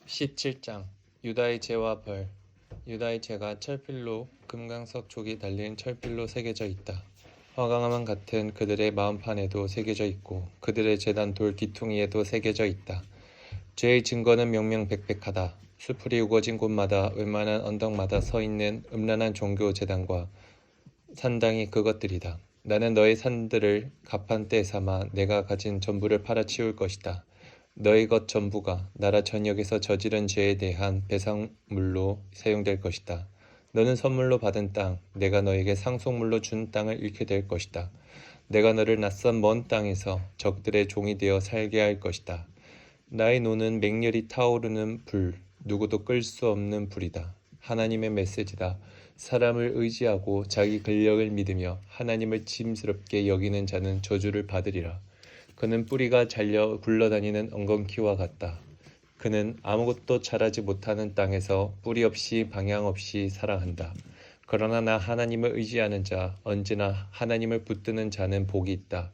17장 유다의 죄와 벌. 유다의 죄가 철필로 금강석 촉이 달린 철필로 새겨져 있다. 화강암 같은 그들의 마음판에도 새겨져 있고 그들의 제단 돌 기퉁이에도 새겨져 있다. 죄의 증거는 명명백백하다. 수풀이 우거진 곳마다 웬만한 언덕마다 서 있는 음란한 종교 제단과 산당이 그것들이다. 나는 너의 산들을 가판대 삼아 내가 가진 전부를 팔아치울 것이다. 너희 것 전부가 나라 전역에서 저지른 죄에 대한 배상물로 사용될 것이다. 너는 선물로 받은 땅, 내가 너에게 상속물로 준 땅을 잃게 될 것이다. 내가 너를 낯선 먼 땅에서 적들의 종이 되어 살게 할 것이다. 나의 노는 맹렬히 타오르는 불, 누구도 끌 수 없는 불이다. 하나님의 메시지다. 사람을 의지하고 자기 근력을 믿으며 하나님을 짐스럽게 여기는 자는 저주를 받으리라. 그는 뿌리가 잘려 굴러다니는 엉겅퀴와 같다. 그는 아무것도 자라지 못하는 땅에서 뿌리 없이 방향 없이 살아간다. 그러나 나 하나님을 의지하는 자, 언제나 하나님을 붙드는 자는 복이 있다.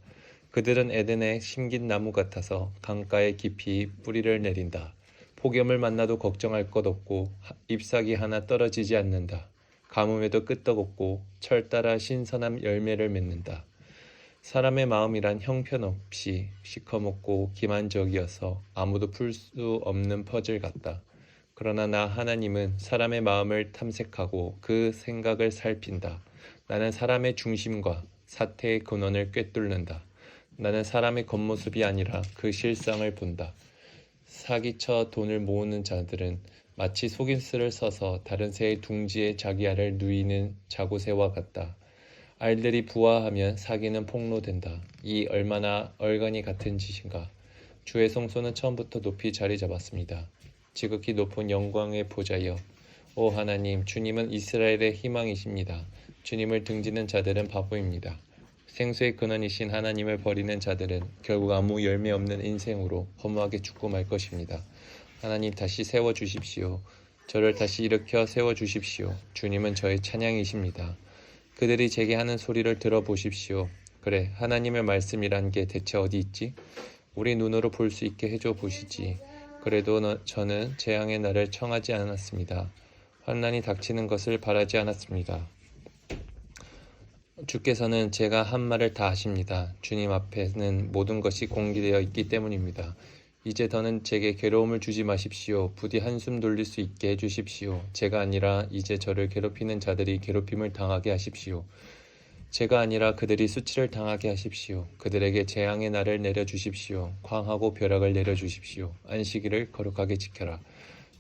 그들은 에덴에 심긴 나무 같아서 강가에 깊이 뿌리를 내린다. 폭염을 만나도 걱정할 것 없고 잎사귀 하나 떨어지지 않는다. 가뭄에도 끄떡없고 철 따라 신선한 열매를 맺는다. 사람의 마음이란 형편없이 시커멓고 기만적이어서 아무도 풀 수 없는 퍼즐 같다. 그러나 나 하나님은 사람의 마음을 탐색하고 그 생각을 살핀다. 나는 사람의 중심과 사태의 근원을 꿰뚫는다. 나는 사람의 겉모습이 아니라 그 실상을 본다. 사기쳐 돈을 모으는 자들은 마치 속임수를 써서 다른 새의 둥지에 자기 알을 누이는 자고새와 같다. 알들이 부화하면 사기는 폭로된다. 이 얼마나 얼간이 같은 짓인가. 주의 성소는 처음부터 높이 자리 잡았습니다. 지극히 높은 영광의 보좌여. 오 하나님, 주님은 이스라엘의 희망이십니다. 주님을 등지는 자들은 바보입니다. 생수의 근원이신 하나님을 버리는 자들은 결국 아무 열매 없는 인생으로 허무하게 죽고 말 것입니다. 하나님 다시 세워주십시오. 저를 다시 일으켜 세워주십시오. 주님은 저의 찬양이십니다. 그들이 제게 하는 소리를 들어보십시오. 그래, 하나님의 말씀이란 게 대체 어디 있지? 우리 눈으로 볼 수 있게 해줘 보시지. 그래도 저는 재앙의 날을 청하지 않았습니다. 환난이 닥치는 것을 바라지 않았습니다. 주께서는 제가 한 말을 다 하십니다. 주님 앞에는 모든 것이 공개되어 있기 때문입니다. 이제 더는 제게 괴로움을 주지 마십시오. 부디 한숨 돌릴 수 있게 해주십시오. 제가 아니라 이제 저를 괴롭히는 자들이 괴롭힘을 당하게 하십시오. 제가 아니라 그들이 수치를 당하게 하십시오. 그들에게 재앙의 날을 내려주십시오. 광하고 벼락을 내려주십시오. 안식일을 거룩하게 지켜라.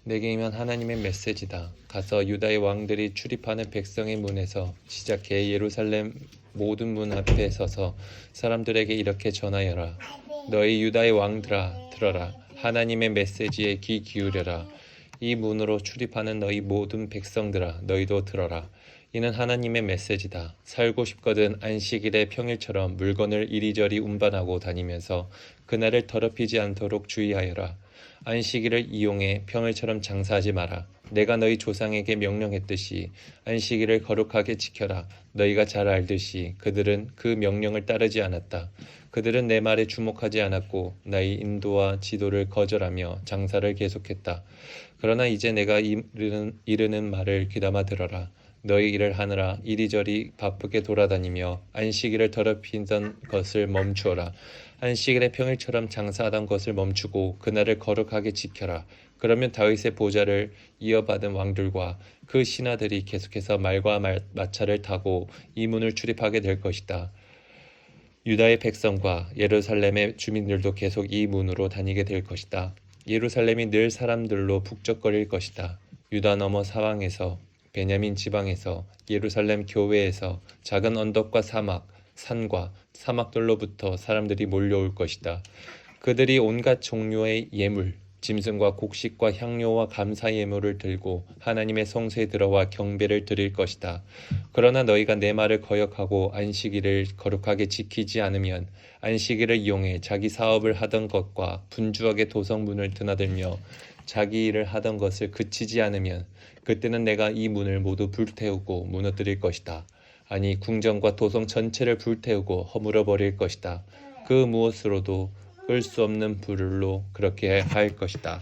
내게 임한 하나님의 메시지다. 가서 유다의 왕들이 출입하는 백성의 문에서 시작해 예루살렘 모든 문 앞에 서서 사람들에게 이렇게 전하여라. 너희 유다의 왕들아, 들어라. 하나님의 메시지에 귀 기울여라. 이 문으로 출입하는 너희 모든 백성들아, 너희도 들어라. 이는 하나님의 메시지다. 살고 싶거든 안식일의 평일처럼 물건을 이리저리 운반하고 다니면서 그날을 더럽히지 않도록 주의하여라. 안식일을 이용해 평일처럼 장사하지 마라. 내가 너희 조상에게 명령했듯이 안식일을 거룩하게 지켜라. 너희가 잘 알듯이 그들은 그 명령을 따르지 않았다. 그들은 내 말에 주목하지 않았고 나의 인도와 지도를 거절하며 장사를 계속했다. 그러나 이제 내가 이르는 말을 귀담아 들어라. 너희 일을 하느라 이리저리 바쁘게 돌아다니며 안식일을 더럽히던 것을 멈추어라. 안식일의 평일처럼 장사하던 것을 멈추고 그날을 거룩하게 지켜라. 그러면 다윗의 보좌를 이어받은 왕들과 그 신하들이 계속해서 말과 마차를 타고 이 문을 출입하게 될 것이다. 유다의 백성과 예루살렘의 주민들도 계속 이 문으로 다니게 될 것이다. 예루살렘이 늘 사람들로 북적거릴 것이다. 유다 너머 사방에서, 베냐민 지방에서, 예루살렘 교외에서, 작은 언덕과 사막, 산과 사막들로부터 사람들이 몰려올 것이다. 그들이 온갖 종류의 예물, 짐승과 곡식과 향료와 감사 예물을 들고 하나님의 성소에 들어와 경배를 드릴 것이다. 그러나 너희가 내 말을 거역하고 안식일을 거룩하게 지키지 않으면 안식일을 이용해 자기 사업을 하던 것과 분주하게 도성문을 드나들며 자기 일을 하던 것을 그치지 않으면 그때는 내가 이 문을 모두 불태우고 무너뜨릴 것이다. 아니, 궁전과 도성 전체를 불태우고 허물어 버릴 것이다. 그 무엇으로도 끌 수 없는 불로 그렇게 할 것이다.